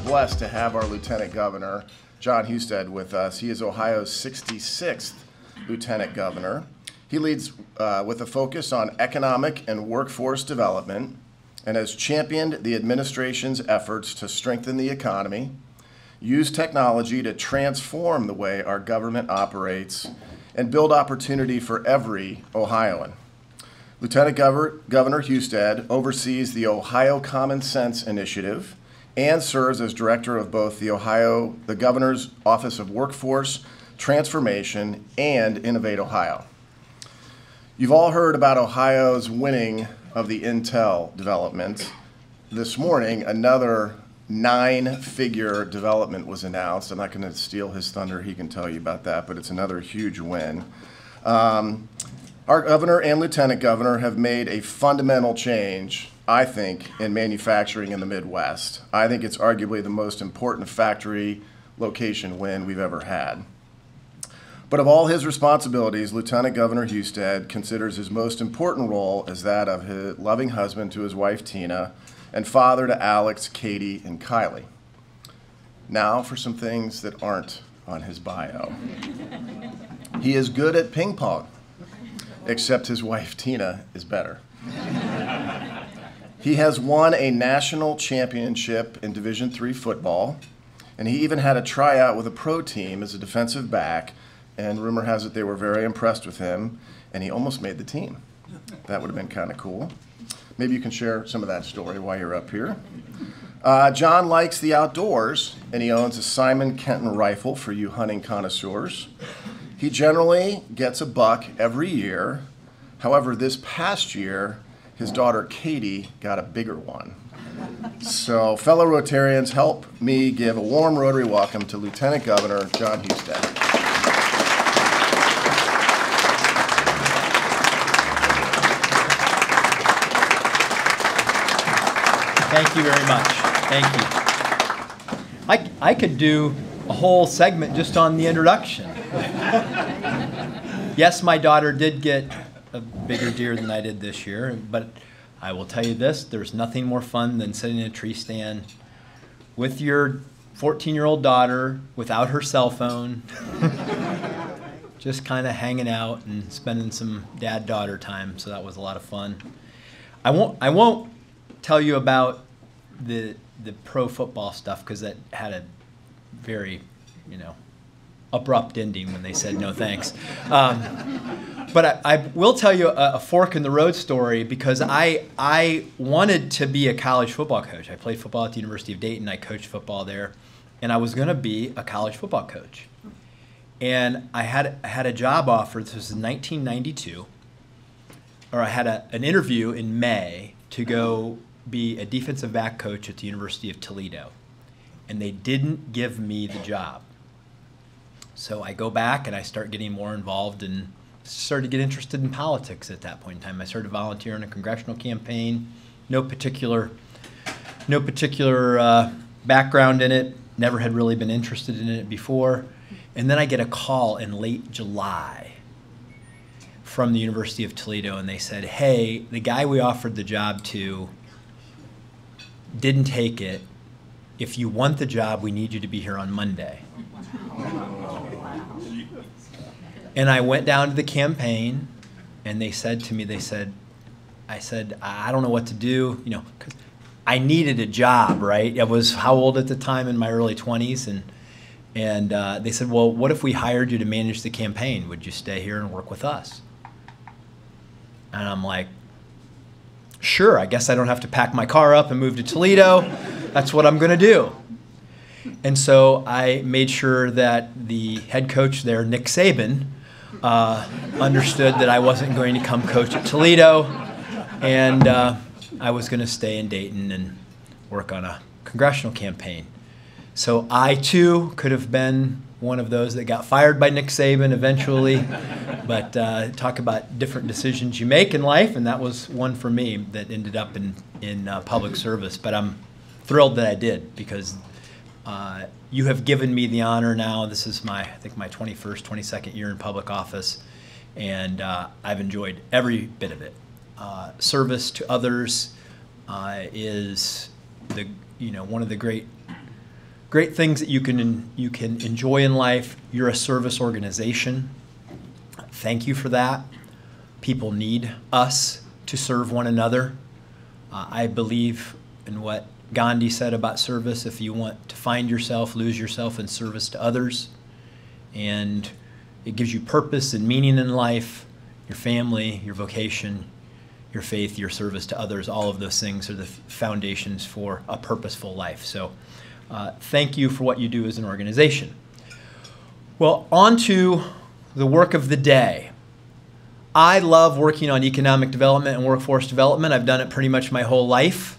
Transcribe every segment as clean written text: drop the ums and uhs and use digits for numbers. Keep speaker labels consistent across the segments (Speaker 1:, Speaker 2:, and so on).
Speaker 1: blessed to have our Lieutenant Governor, John Husted, with us. He is Ohio's 66th Lieutenant Governor. He leads with a focus on economic and workforce development and has championed the administration's efforts to strengthen the economy, use technology to transform the way our government operates, and build opportunity for every Ohioan. Lieutenant Governor Husted oversees the Ohio Common Sense Initiative and serves as director of both the Governor's Office of Workforce Transformation and Innovate Ohio. You've all heard about Ohio's winning of the Intel development. This morning, another 9-figure development was announced. I'm not going to steal his thunder. He can tell you about that, but it's another huge win. Our governor and lieutenant governor have made a fundamental change, I think, in manufacturing in the Midwest. I think it's arguably the most important factory location win we've ever had. But of all his responsibilities, Lieutenant Governor Husted considers his most important role as that of his loving husband to his wife Tina and father to Alex, Katie, and Kylie. Now for some things that aren't on his bio. He is good at ping pong, except his wife Tina is better. He has won a national championship in Division III football, and he even had a tryout with a pro team as a defensive back, and rumor has it they were very impressed with him, and he almost made the team. That would have been kind of cool. Maybe you can share some of that story while you're up here. John likes the outdoors, and he owns a Simon Kenton rifle for you hunting connoisseurs. He generally gets a buck every year. However, this past year, his daughter Katie got a bigger one. So, fellow Rotarians, help me give a warm Rotary welcome to Lieutenant Governor John Husted.
Speaker 2: Thank you very much. Thank you. I could do a whole segment just on the introduction. Yes, my daughter did get a bigger deer than I did this year, but I will tell you this, there's nothing more fun than sitting in a tree stand with your 14-year-old daughter without her cell phone, just kind of hanging out and spending some dad-daughter time, so that was a lot of fun. I won't tell you about the pro football stuff because that had a very, abrupt ending when they said no thanks. But I will tell you a fork in the road story because I wanted to be a college football coach. I played football at the University of Dayton. I coached football there, and I was going to be a college football coach. And I had a job offer. This was in 1992, or I had an interview in May to go be a defensive back coach at the University of Toledo, and they didn't give me the job. So I go back and I start getting more involved and started to get interested in politics at that point in time. I started volunteering in a congressional campaign, no particular background in it, never had really been interested in it before. And then I get a call in late July from the University of Toledo, and they said, hey, the guy we offered the job to didn't take it. If you want the job, we need you to be here on Monday. And I went down to the campaign, and they said to me, I said, I don't know what to do, 'cause I needed a job, right? I was how old at the time? In my early 20s, and they said, well, what if we hired you to manage the campaign? Would you stay here and work with us? And I'm like, sure, I guess I don't have to pack my car up and move to Toledo. That's what I'm going to do. And so I made sure that the head coach there, Nick Saban, understood that I wasn't going to come coach at Toledo, and I was going to stay in Dayton and work on a congressional campaign. So I, too, could have been one of those that got fired by Nick Saban eventually, but talk about different decisions you make in life, and that was one for me that ended up in public service. But I'm thrilled that I did because you have given me the honor now. This is I think my 21st, 22nd year in public office, and I've enjoyed every bit of it. Service to others is one of the great great things that you can enjoy in life. You're a service organization. Thank you for that. People need us to serve one another. I believe in what Gandhi said about service. If you want to find yourself, lose yourself in service to others. And it gives you purpose and meaning in life, your family, your vocation, your faith, your service to others. All of those things are the foundations for a purposeful life. So thank you for what you do as an organization. Well, on to the work of the day. I love working on economic development and workforce development. I've done it pretty much my whole life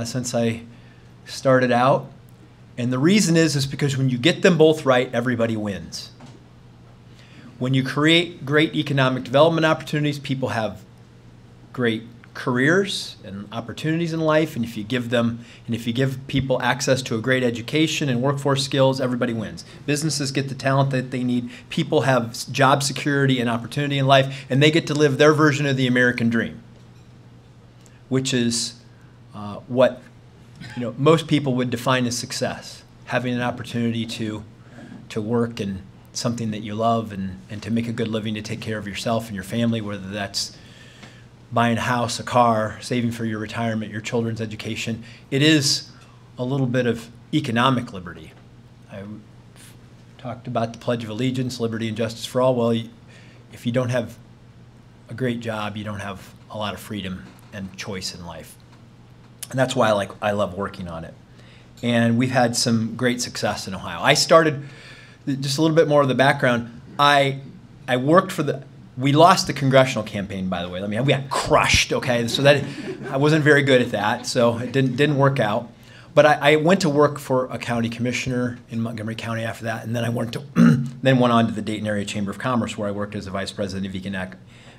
Speaker 2: since I started out. And the reason is because when you get them both right, everybody wins. When you create great economic development opportunities, people have great careers and opportunities in life, and if you give people access to a great education and workforce skills, everybody wins. Businesses get the talent that they need, people have job security and opportunity in life, and they get to live their version of the American dream, which is what most people would define as success, having an opportunity to work in something that you love and to make a good living, to take care of yourself and your family, whether that's buying a house, a car, saving for your retirement, your children's education. It is a little bit of economic liberty. I talked about the Pledge of Allegiance, liberty and justice for all. Well, if you don't have a great job, you don't have a lot of freedom and choice in life. And that's why I love working on it. And we've had some great success in Ohio. I started, just a little bit more of the background, I worked for we lost the congressional campaign, by the way. We got crushed, okay? So that I wasn't very good at that, so it didn't work out. But I went to work for a county commissioner in Montgomery County after that, and then I went on to the Dayton Area Chamber of Commerce, where I worked as a vice president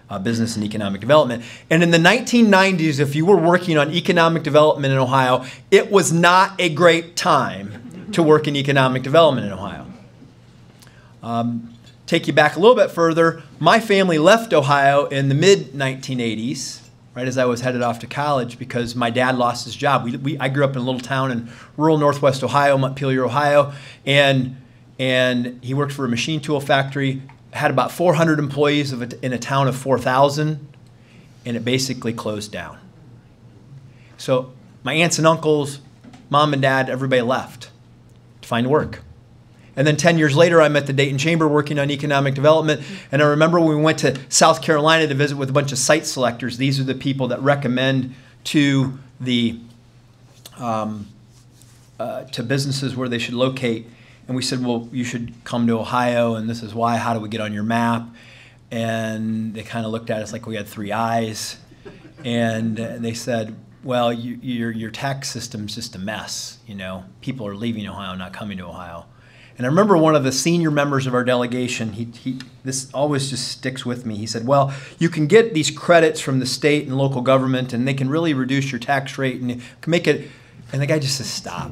Speaker 2: of business and economic development. And in the 1990s, if you were working on economic development in Ohio, it was not a great time to work in economic development in Ohio. Take you back a little bit further, my family left Ohio in the mid-1980s, right as I was headed off to college, because my dad lost his job. I grew up in a little town in rural northwest Ohio, Montpelier, Ohio, and he worked for a machine tool factory, had about 400 employees in a town of 4,000, and it basically closed down. So my aunts and uncles, mom and dad, everybody left to find work. And then 10 years later, I'm at the Dayton Chamber working on economic development. And I remember when we went to South Carolina to visit with a bunch of site selectors. These are the people that recommend to businesses where they should locate. And we said, well, you should come to Ohio, and this is why. How do we get on your map? And they kind of looked at us like we had three eyes. And they said, well, your tax system's just a mess. People are leaving Ohio, not coming to Ohio. And I remember one of the senior members of our delegation, this always just sticks with me. He said, well, you can get these credits from the state and local government, and they can really reduce your tax rate and can make it. And the guy just says, stop.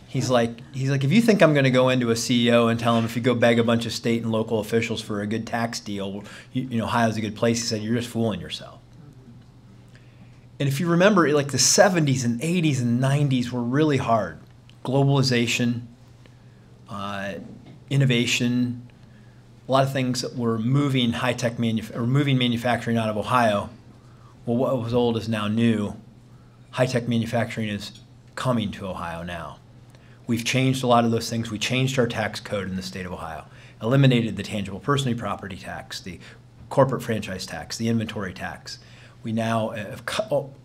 Speaker 2: He's like, if you think I'm going to go into a CEO and tell him if you go beg a bunch of state and local officials for a good tax deal, Ohio's a good place, he said, you're just fooling yourself. And if you remember, the 70s and 80s and 90s were really hard. Globalization, innovation, a lot of things that were moving high-tech moving manufacturing out of Ohio. Well, what was old is now new. High-tech manufacturing is coming to Ohio now. We've changed a lot of those things. We changed our tax code in the state of Ohio, eliminated the tangible personal property tax, the corporate franchise tax, the inventory tax. We now have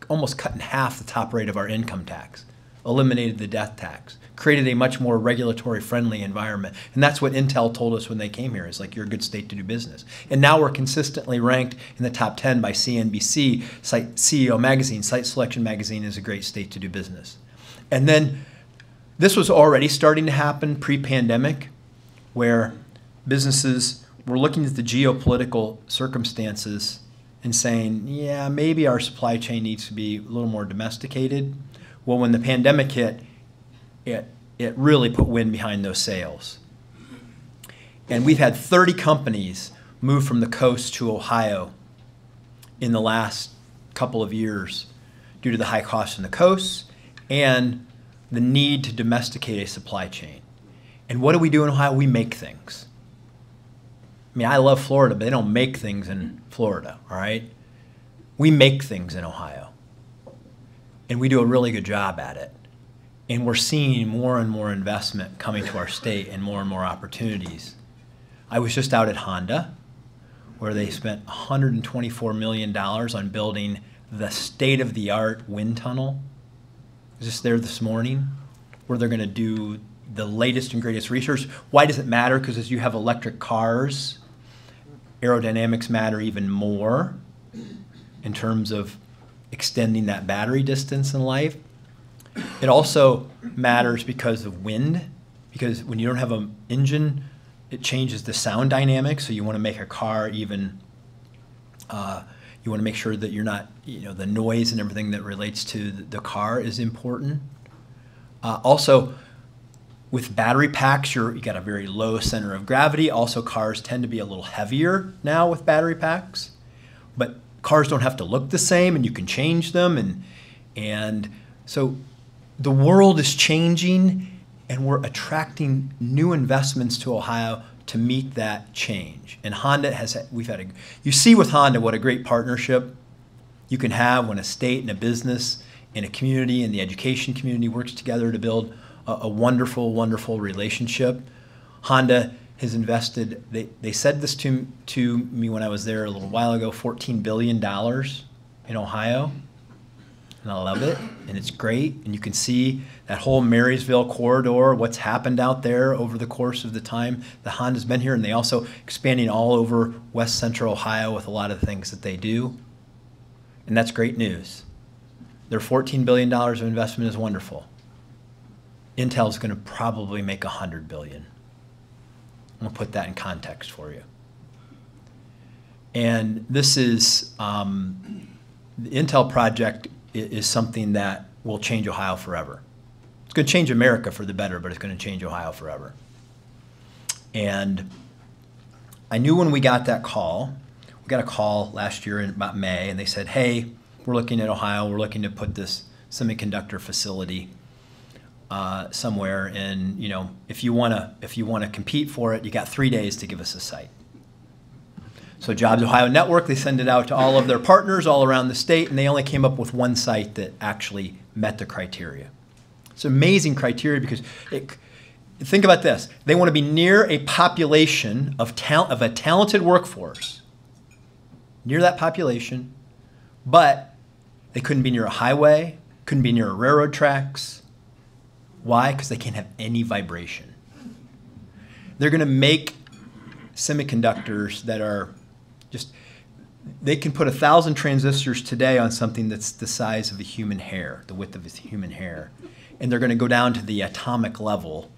Speaker 2: almost cut in half the top rate of our income tax, eliminated the death tax, created a much more regulatory friendly environment. And that's what Intel told us when they came here, is you're a good state to do business. And now we're consistently ranked in the top 10 by CNBC, CEO Magazine, Site Selection Magazine is a great state to do business. And then this was already starting to happen pre-pandemic, where businesses were looking at the geopolitical circumstances and saying, yeah, maybe our supply chain needs to be a little more domesticated. Well, when the pandemic hit, it really put wind behind those sails. And we've had 30 companies move from the coast to Ohio in the last couple of years due to the high costs on the coast and the need to domesticate a supply chain. And what do we do in Ohio? We make things. I mean, I love Florida, but they don't make things in Florida, all right? We make things in Ohio. And we do a really good job at it. And we're seeing more and more investment coming to our state and more opportunities. I was just out at Honda, where they spent $124 million on building the state-of-the-art wind tunnel. I was just there this morning, where they're going to do the latest and greatest research. Why does it matter? Because as you have electric cars, aerodynamics matter even more in terms of extending that battery distance in life. It also matters because of wind, because when you don't have an engine, it changes the sound dynamics. So you want to make a car even, you want to make sure that you're not, the noise and everything that relates to the car is important. Also, with battery packs, you got a very low center of gravity. Also, cars tend to be a little heavier now with battery packs, but cars don't have to look the same, and you can change them, and so the world is changing, and we're attracting new investments to Ohio to meet that change. And Honda you see with Honda what a great partnership you can have when a state and a business and a community and the education community works together to build a wonderful, wonderful relationship. Honda has invested, they said this to me when I was there a little while ago, $14 billion in Ohio. And I love it, and it's great. And you can see that whole Marysville corridor, what's happened out there over the course of the time that Honda's been here. And they also expanding all over West Central Ohio with a lot of the things that they do. And that's great news. Their $14 billion of investment is wonderful. Intel's going to probably make $100 billion. I'm going to put that in context for you. And this is, the Intel project is something that will change Ohio forever. It's going to change America for the better, but it's going to change Ohio forever. And I knew when we got that call, we got a call last year in about May, and they said, hey, we're looking at Ohio, we're looking to put this semiconductor facility somewhere, and if you want to compete for it, you got 3 days to give us a site. So Jobs Ohio Network, they send it out to all of their partners all around the state, and they only came up with one site that actually met the criteria. It's amazing criteria because think about this. They want to be near a population of a talented workforce, near that population, but they couldn't be near a highway, couldn't be near railroad tracks. Why? Because they can't have any vibration. They're going to make semiconductors that are they can put 1,000 transistors today on something that's the size of a human hair, the width of a human hair. And they're going to go down to the atomic level,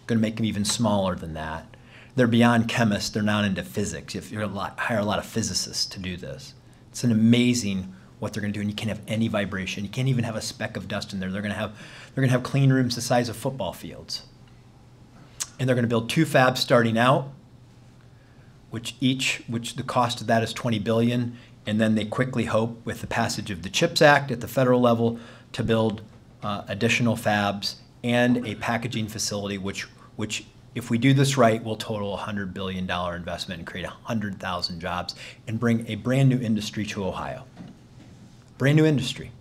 Speaker 2: going to make them even smaller than that. They're beyond chemists, they're now into physics. You're going to hire a lot of physicists to do this. It's an amazing what they're going to do, and you can't have any vibration. You can't even have a speck of dust in there. They're going to have clean rooms the size of football fields. And they're going to build 2 fabs starting out, which the cost of that is $20 billion, and then they quickly hope with the passage of the CHIPS Act at the federal level to build additional fabs and a packaging facility, which if we do this right, will total $100 billion investment and create 100,000 jobs and bring a brand new industry to Ohio. Brand new industry.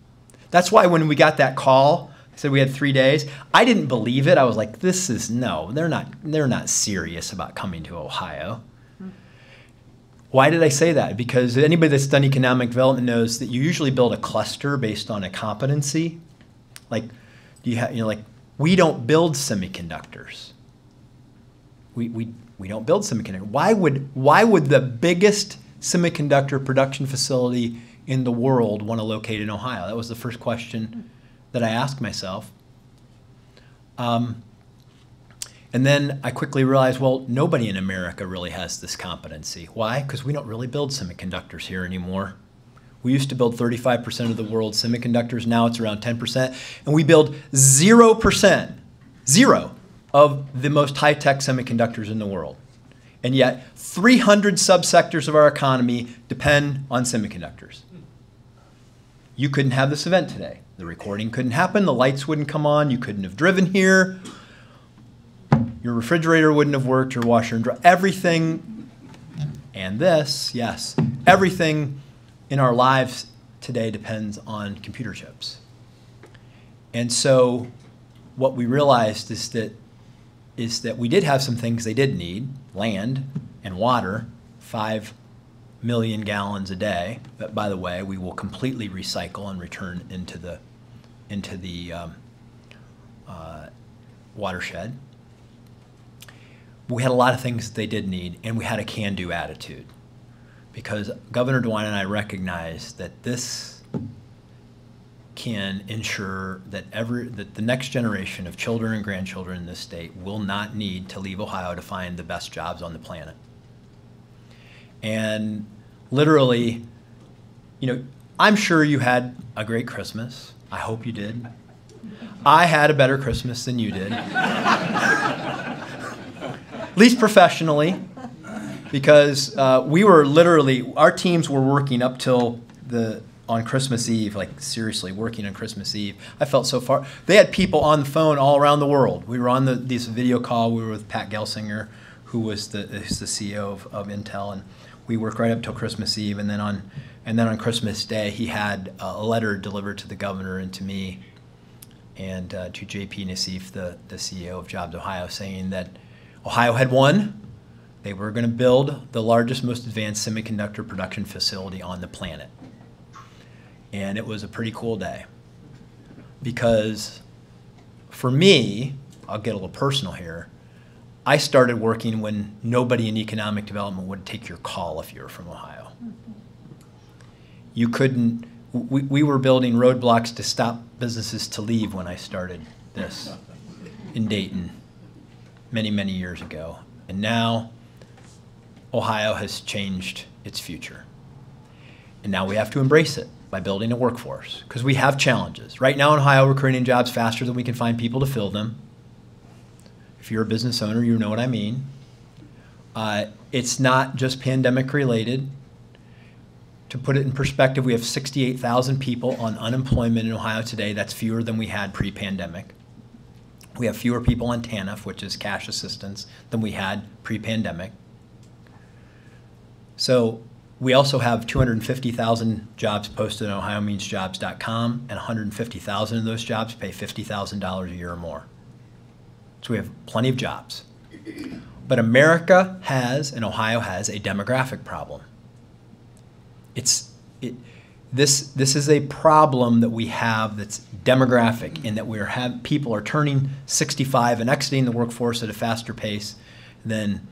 Speaker 2: That's why when we got that call, I said we had 3 days. I didn't believe it. I was like, they're not serious about coming to Ohio. Why did I say that? Because anybody that's done economic development knows that you usually build a cluster based on a competency. Like, we don't build semiconductors. We don't build semiconductors. Why would the biggest semiconductor production facility in the world want to locate in Ohio? That was the first question that I asked myself. And then I quickly realized, well, nobody in America really has this competency. Why? Because we don't really build semiconductors here anymore. We used to build 35% of the world's semiconductors. Now it's around 10%. And we build 0%, zero, of the most high-tech semiconductors in the world. And yet 300 subsectors of our economy depend on semiconductors. you couldn't have this event today. The recording couldn't happen, the lights wouldn't come on, you couldn't have driven here, your refrigerator wouldn't have worked, your washer and dryer, everything, and this, yes, everything in our lives today depends on computer chips. And so what we realized is that we did have some things they did need, land and water, 5 million gallons a day, that, by the way, we will completely recycle and return into the watershed. We had a lot of things that they did need, and we had a can-do attitude, because Governor DeWine and I recognized that this can ensure that the next generation of children and grandchildren in this state will not need to leave Ohio to find the best jobs on the planet. And literally, I'm sure you had a great Christmas. I hope you did. I had a better Christmas than you did. At least professionally, because we were literally, our teams were working up till on Christmas Eve, like seriously working on Christmas Eve. I felt so far. They had people on the phone all around the world. We were on this video call. We were with Pat Gelsinger, who was the CEO of Intel, and we worked right up till Christmas Eve. And then on Christmas Day, he had a letter delivered to the governor and to me, and to JP Nassif, the CEO of Jobs Ohio, saying that Ohio had won. They were going to build the largest, most advanced semiconductor production facility on the planet. And it was a pretty cool day, because for me, I'll get a little personal here, I started working when nobody in economic development would take your call if you were from Ohio. You couldn't, we were building roadblocks to stop businesses to leave when I started this in Dayton many, many years ago. And now Ohio has changed its future. And now we have to embrace it by building a workforce, because we have challenges. Right now in Ohio, we're creating jobs faster than we can find people to fill them. If you're a business owner, you know what I mean. It's not just pandemic related. To put it in perspective, we have 68,000 people on unemployment in Ohio today. That's fewer than we had pre-pandemic. We have fewer people on TANF, which is cash assistance, than we had pre-pandemic. So we also have 250,000 jobs posted on OhioMeansJobs.com, and 150,000 of those jobs pay $50,000 a year or more. So we have plenty of jobs. But America has, and Ohio has, a demographic problem. This is a problem that we have that's demographic, in that people are turning 65 and exiting the workforce at a faster pace than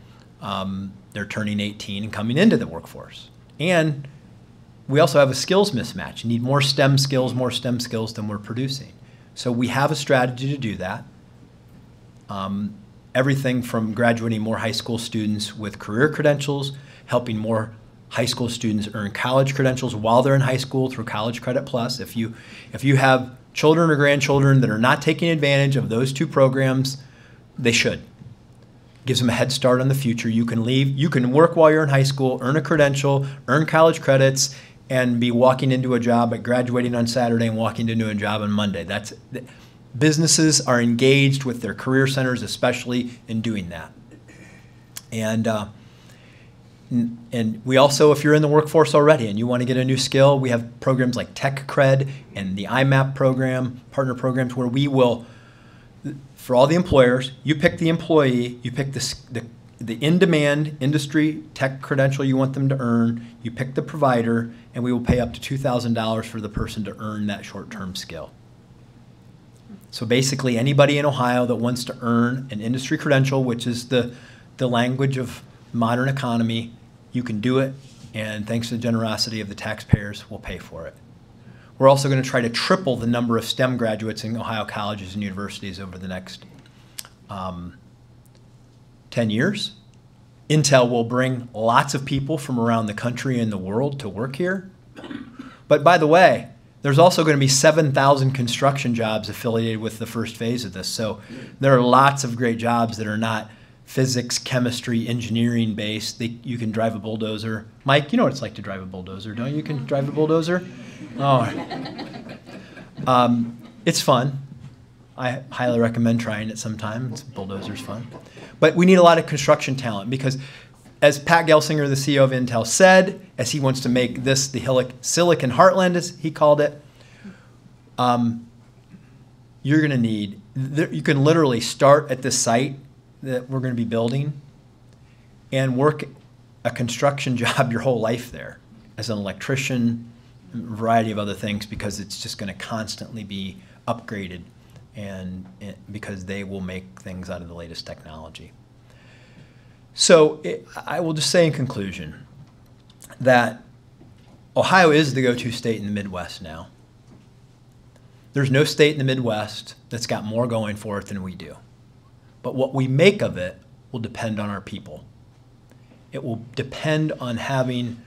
Speaker 2: they're turning 18 and coming into the workforce. And we also have a skills mismatch. You need more STEM skills than we're producing. So we have a strategy to do that. Everything from graduating more high school students with career credentials, helping more high school students earn college credentials while they're in high school through College Credit Plus. If you have children or grandchildren that are not taking advantage of those two programs, they should. Gives them a head start on the future. You can work while you're in high school, earn a credential, earn college credits, and be walking into a job at graduating on Saturday and walking into a job on Monday. Businesses are engaged with their career centers, especially in doing that. And we also, if you're in the workforce already and you want to get a new skill, we have programs like Tech Cred and the IMAP program, partner programs, where we will, for all the employers, you pick the employee, you pick the in-demand industry tech credential you want them to earn, you pick the provider, and we will pay up to $2,000 for the person to earn that short-term skill. So basically, anybody in Ohio that wants to earn an industry credential, which is the language of modern economy, you can do it, and thanks to the generosity of the taxpayers, we'll pay for it. We're also going to try to triple the number of STEM graduates in Ohio colleges and universities over the next 10 years. Intel will bring lots of people from around the country and the world to work here. But by the way, there's also going to be 7,000 construction jobs affiliated with the first phase of this. So there are lots of great jobs that are not physics, chemistry, engineering based. You can drive a bulldozer. Mike, you know what it's like to drive a bulldozer, don't you? You can drive a bulldozer? Oh. It's fun. I highly recommend trying it sometime. Bulldozer's fun. But we need a lot of construction talent because, as Pat Gelsinger, the CEO of Intel, said, as he wants to make this the Silicon Heartland, as he called it, you're going to need, you can literally start at the site that we're going to be building and work a construction job your whole life there as an electrician, a variety of other things, because it's just going to constantly be upgraded and because they will make things out of the latest technology. So I will just say in conclusion that Ohio is the go-to state in the Midwest now. There's no state in the Midwest that's got more going for it than we do. But what we make of it will depend on our people. It will depend on having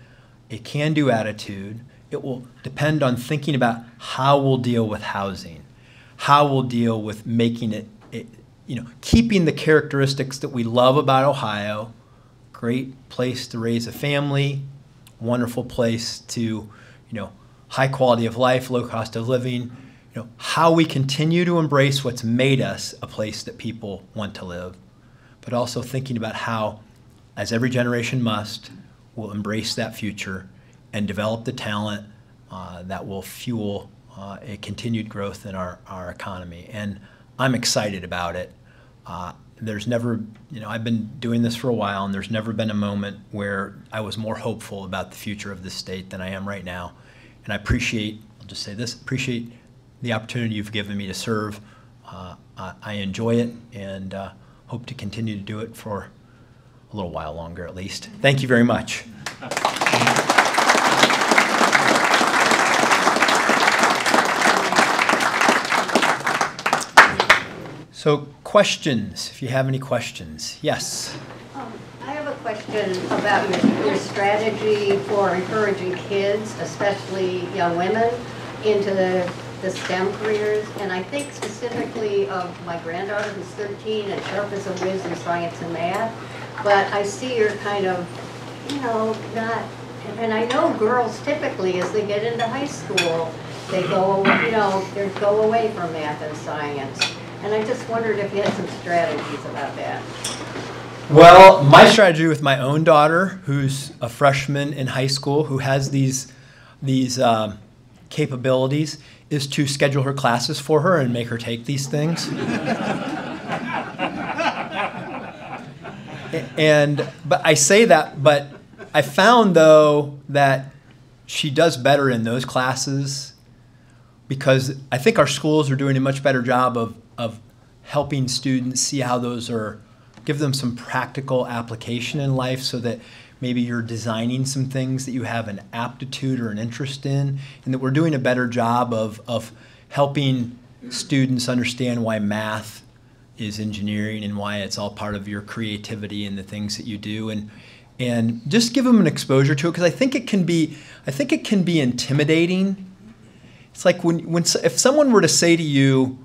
Speaker 2: a can-do attitude. It will depend on thinking about how we'll deal with housing, how we'll deal with making it, keeping the characteristics that we love about Ohio. Great place to raise a family, wonderful place to, high quality of life, low cost of living. How we continue to embrace what's made us a place that people want to live, but also thinking about how, as every generation must, we'll embrace that future and develop the talent that will fuel a continued growth in our economy. And I'm excited about it. There's never, I've been doing this for a while, and there's never been a moment where I was more hopeful about the future of this state than I am right now. And I appreciate, I'll just say this, appreciate the opportunity you've given me to serve. I enjoy it and hope to continue to do it for a little while longer at least. Thank you very much. So questions, if you have any questions. Yes?
Speaker 3: I have a question about your strategy for encouraging kids, especially young women, into the STEM careers. And I think specifically of my granddaughter who's 13 and sharp as a whiz in science and math. But I see you're kind of, not, and I know girls typically as they get into high school, they go, they go away from math and science. And I just wondered if you had some strategies about that.
Speaker 2: Well, my strategy with my own daughter, who's a freshman in high school, who has these capabilities, is to schedule her classes for her and make her take these things. But I say that, but I found, though, that she does better in those classes because I think our schools are doing a much better job of helping students see how those are, give them some practical application in life so that maybe you're designing some things that you have an aptitude or an interest in, and that we're doing a better job of helping students understand why math is engineering and why it's all part of your creativity and the things that you do, and just give them an exposure to it, because I think it can be intimidating. It's like if someone were to say to you,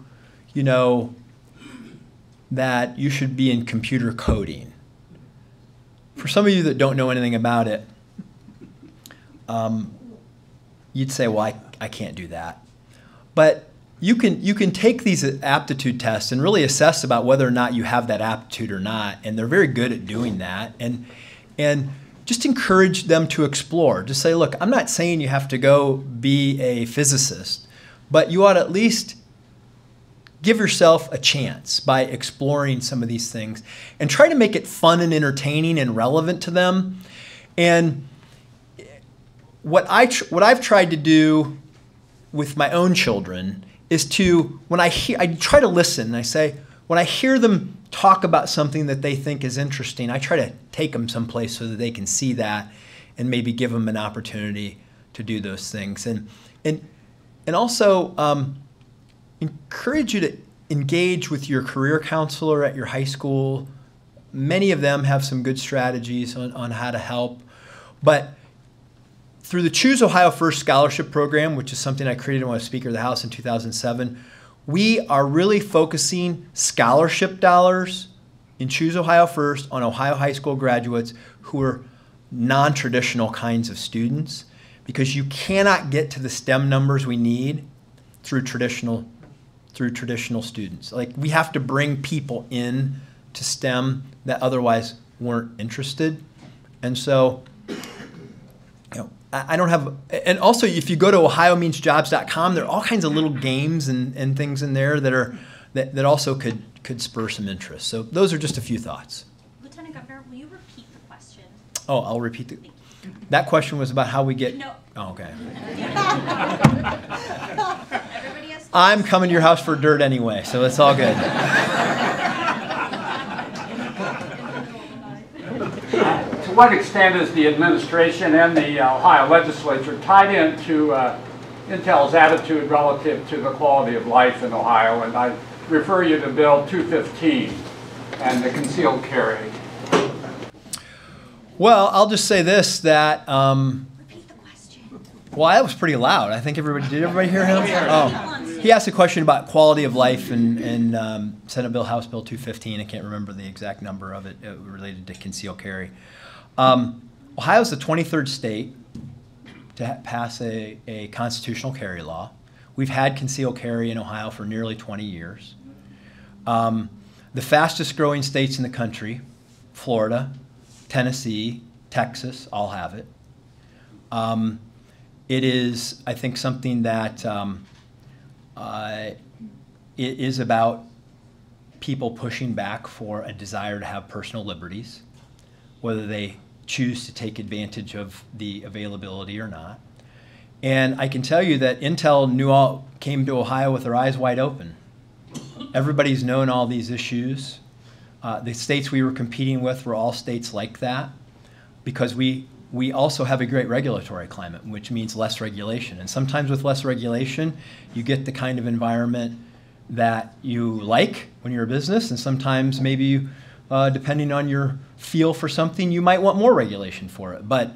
Speaker 2: that you should be in computer coding. For some of you that don't know anything about it, you'd say, well, I can't do that. But you can take these aptitude tests and really assess about whether or not you have that aptitude or not, and they're very good at doing that. And just encourage them to explore. Just say, look, I'm not saying you have to go be a physicist, but you ought to at least give yourself a chance by exploring some of these things and try to make it fun and entertaining and relevant to them. And what I've tried to do with my own children is to, I try to listen, and I say, when I hear them talk about something that they think is interesting, I try to take them someplace so that they can see that and maybe give them an opportunity to do those things. And also encourage you to engage with your career counselor at your high school. Many of them have some good strategies on how to help. But through the Choose Ohio First Scholarship Program, which is something I created when I was Speaker of the House in 2007, we are really focusing scholarship dollars in Choose Ohio First on Ohio high school graduates who are non-traditional kinds of students, because you cannot get to the STEM numbers we need through traditional students. Like, we have to bring people in to STEM that otherwise weren't interested. And so, I don't have, and also if you go to ohiomeansjobs.com, there are all kinds of little games and things in there that also could spur some interest. So those are just a few thoughts.
Speaker 4: Lieutenant Governor, will you repeat the question?
Speaker 2: Oh, I'll repeat that question was about how we get.
Speaker 4: No.
Speaker 2: Oh, okay.
Speaker 4: Everybody has.
Speaker 2: I'm coming to your house for dirt anyway, so it's all good.
Speaker 5: To what extent is the administration and the Ohio legislature tied into Intel's attitude relative to the quality of life in Ohio? And I refer you to Bill 215 and the concealed carry.
Speaker 2: Well, I'll just say this, that,
Speaker 4: Repeat the question.
Speaker 2: well, that was pretty loud. I think did everybody hear him? Oh. He asked a question about quality of life in Senate Bill, House Bill 215. I can't remember the exact number of it related to concealed carry. Ohio is the 23rd state to pass a constitutional carry law. We've had concealed carry in Ohio for nearly 20 years. The fastest growing states in the country, Florida, Tennessee, Texas, all have it. It is, I think, something that it is about people pushing back for a desire to have personal liberties, whether they choose to take advantage of the availability or not. And I can tell you that Intel came to Ohio with their eyes wide open. Everybody's known all these issues. The states we were competing with were all states like that, because we also have a great regulatory climate, which means less regulation. And sometimes with less regulation, you get the kind of environment that you like when you're a business, and sometimes maybe you, depending on your feel for something, you might want more regulation for it. But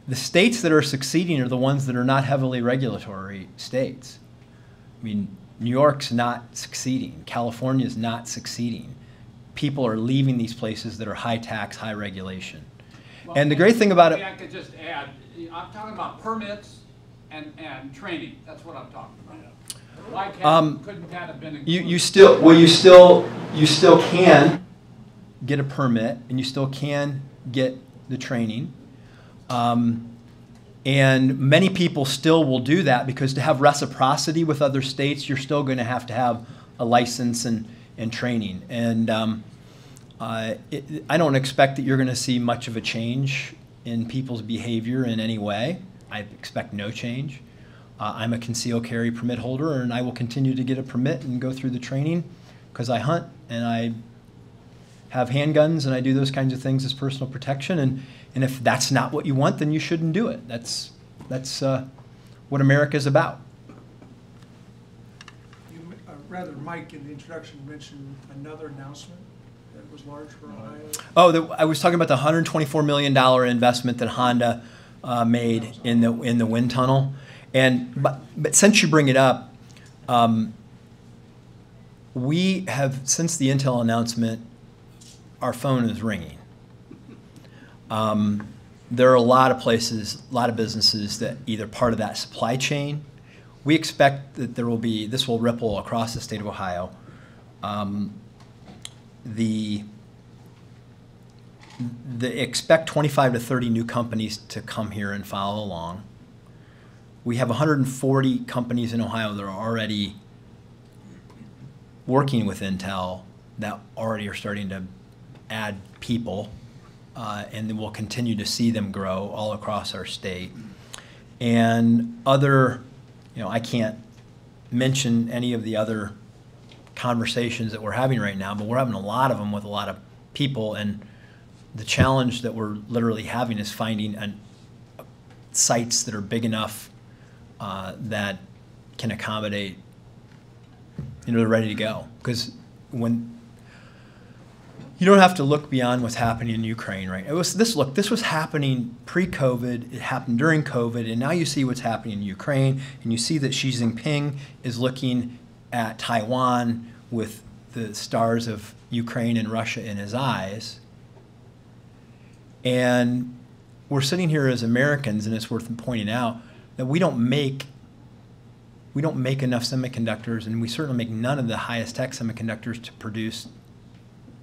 Speaker 2: the states that are succeeding are the ones that are not heavily regulatory states. I mean, New York's not succeeding. California's not succeeding. People are leaving these places that are high tax, high regulation.
Speaker 5: Well,
Speaker 2: and the great thing about it,
Speaker 5: I could just add, I'm talking about permits and training. That's what I'm talking about. Why couldn't that have been included?
Speaker 2: you still can get a permit, and you still can get the training. And many people still will do that, because to have reciprocity with other states, you're still going to have a license and training. And I don't expect that you're going to see much of a change in people's behavior in any way. I expect no change. I'm a concealed carry permit holder, and I will continue to get a permit and go through the training, because I hunt and I have handguns and I do those kinds of things as personal protection. And if that's not what you want, then you shouldn't do it. That's what America's about.
Speaker 6: Mike, in the introduction, mentioned another announcement that was large for Ohio.
Speaker 2: Oh, I was talking about the $124 million investment that Honda made in the wind tunnel. But since you bring it up, we have, since the Intel announcement, our phone is ringing. There are a lot of places, a lot of businesses that either part of that supply chain. We expect that this will ripple across the state of Ohio. Expect 25 to 30 new companies to come here and follow along. We have 140 companies in Ohio that are already working with Intel, that already are starting to add people, and then we'll continue to see them grow all across our state. And other, I can't mention any of the other conversations that we're having right now, but we're having a lot of them with a lot of people, and the challenge that we're literally having is finding sites that are big enough that can accommodate, they're ready to go. Because when you don't have to look beyond what's happening in Ukraine, right? This was happening pre-COVID, it happened during COVID, and now you see what's happening in Ukraine, and you see that Xi Jinping is looking at Taiwan with the stars of Ukraine and Russia in his eyes. And we're sitting here as Americans, and it's worth pointing out that we don't make enough semiconductors, and we certainly make none of the highest tech semiconductors to produce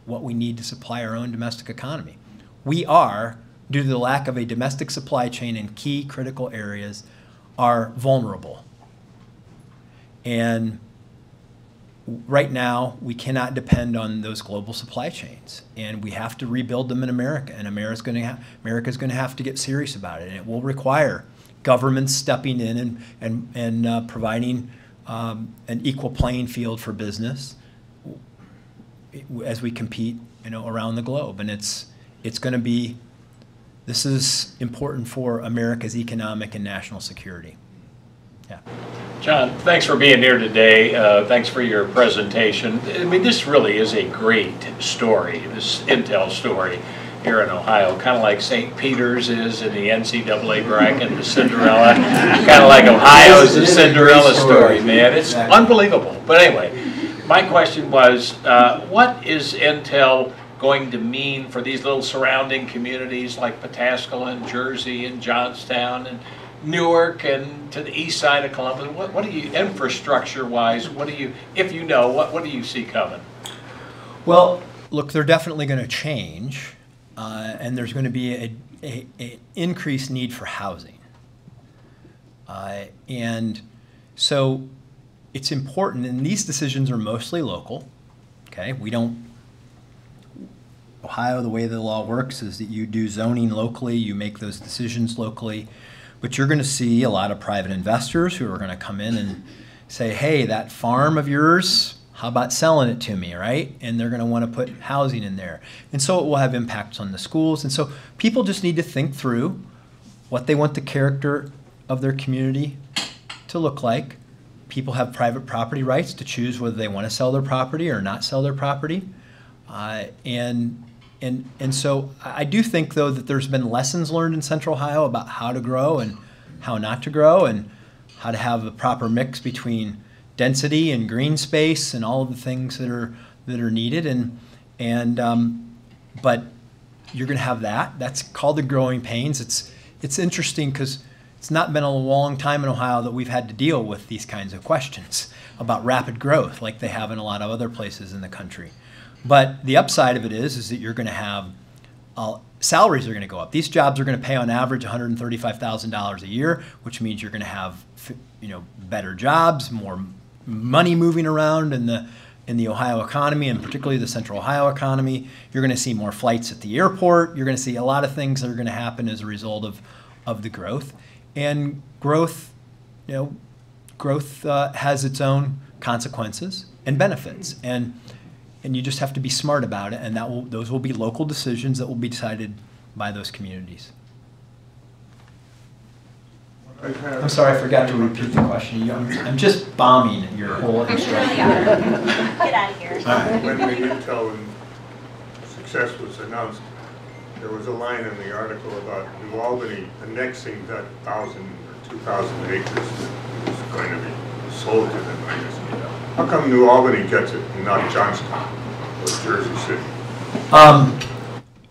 Speaker 2: what we need to supply our own domestic economy. We are, due to the lack of a domestic supply chain in key critical areas, are vulnerable. And right now, we cannot depend on those global supply chains, and we have to rebuild them in America. And America's going to have to get serious about it, and it will require governments stepping in and providing an equal playing field for business as we compete, around the globe. And it's going to be. This is important for America's economic and national security. Yeah.
Speaker 7: John, thanks for being here today. Thanks for your presentation. I mean, this really is a great story, this Intel story here in Ohio, kind of like St. Peter's is in the NCAA bracket, the Cinderella, kind of like Ohio's the Cinderella story, man. It's unbelievable. But anyway, my question was, what is Intel going to mean for these little surrounding communities like Pataskala and Jersey and Johnstown and Newark and to the east side of Columbus? What do you, infrastructure-wise, what do you, if you know, what do you see coming?
Speaker 2: Well, look, they're definitely going to change, and there's going to be an increased need for housing. And so it's important, and these decisions are mostly local, okay? Ohio, the way the law works is that you do zoning locally, you make those decisions locally. But you're going to see a lot of private investors who are going to come in and say, hey, that farm of yours, how about selling it to me, right? And they're going to want to put housing in there. And so it will have impacts on the schools. And so people just need to think through what they want the character of their community to look like. People have private property rights to choose whether they want to sell their property or not sell their property. And so I do think, though, that there's been lessons learned in Central Ohio about how to grow and how not to grow and how to have a proper mix between density and green space and all of the things that are needed. But you're going to have that. That's called the growing pains. It's interesting because it's not been a long time in Ohio that we've had to deal with these kinds of questions about rapid growth like they have in a lot of other places in the country. But the upside of it is that you're going to have salaries are going to go up. These jobs are going to pay on average $135,000 a year, which means you're going to have better jobs, more money moving around in the Ohio economy, and particularly the Central Ohio economy. You're going to see more flights at the airport. You're going to see a lot of things that are going to happen as a result of the growth. And growth has its own consequences and benefits. And you just have to be smart about it, and those will be local decisions that will be decided by those communities. I'm sorry, I forgot to repeat the question. I'm just bombing your whole instruction.
Speaker 4: Get out of here.
Speaker 2: Right.
Speaker 8: When the Intel success was announced, there was a line in the article about New Albany annexing that 1,000 or 2,000 acres that was going to be sold to them, I guess. How come New Albany gets it and not Johnstown or Jersey City?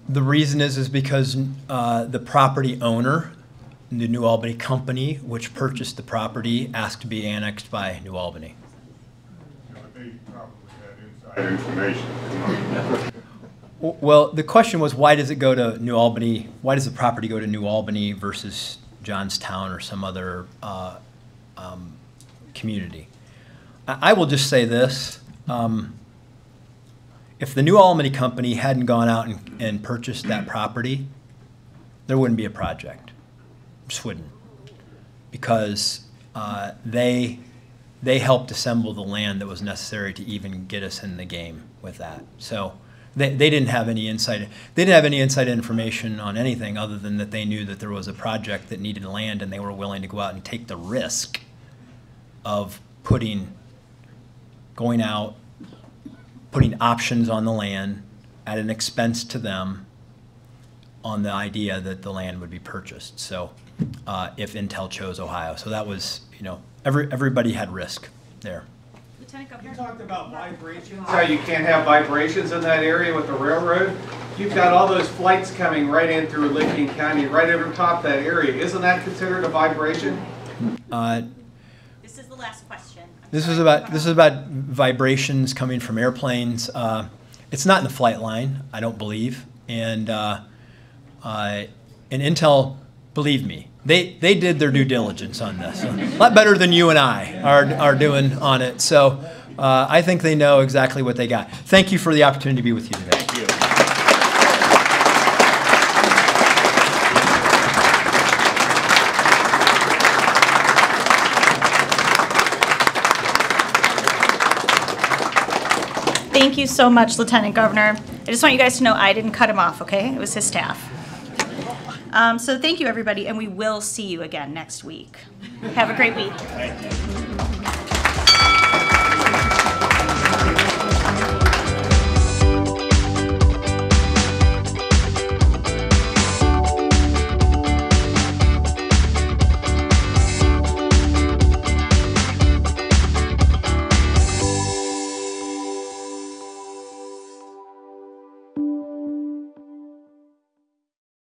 Speaker 2: The reason is because the property owner, the New Albany company, which purchased the property, asked to be annexed by New Albany.
Speaker 8: They probably had inside information.
Speaker 2: Well, the question was, why does it go to New Albany? Why does the property go to New Albany versus Johnstown or some other community? I will just say this. If the New Albany company hadn't gone out and purchased that property, there wouldn't be a project. Just wouldn't. Because they helped assemble the land that was necessary to even get us in the game with that. So they didn't have any insight. They didn't have any inside information on anything other than that they knew that there was a project that needed land, and they were willing to go out and take the risk of going out, putting options on the land at an expense to them on the idea that the land would be purchased. So if Intel chose Ohio. So that was, everybody had risk there.
Speaker 4: Lieutenant Governor.
Speaker 9: You talked about vibrations, how you can't have vibrations in that area with the railroad. You've got all those flights coming right in through Licking County, right over top of that area. Isn't that considered a vibration?
Speaker 4: This is the last question.
Speaker 2: This is about vibrations coming from airplanes. It's not in the flight line, I don't believe, and Intel, believe me, they did their due diligence on this. A lot better than you and I are doing on it. So I think they know exactly what they got. Thank you for the opportunity to be with you today.
Speaker 7: Thank you.
Speaker 4: Thank you so much, Lieutenant Governor. I just want you guys to know I didn't cut him off, okay? It was his staff. So thank you, everybody, and we will see you again next week. Have a great week.
Speaker 7: Thank you.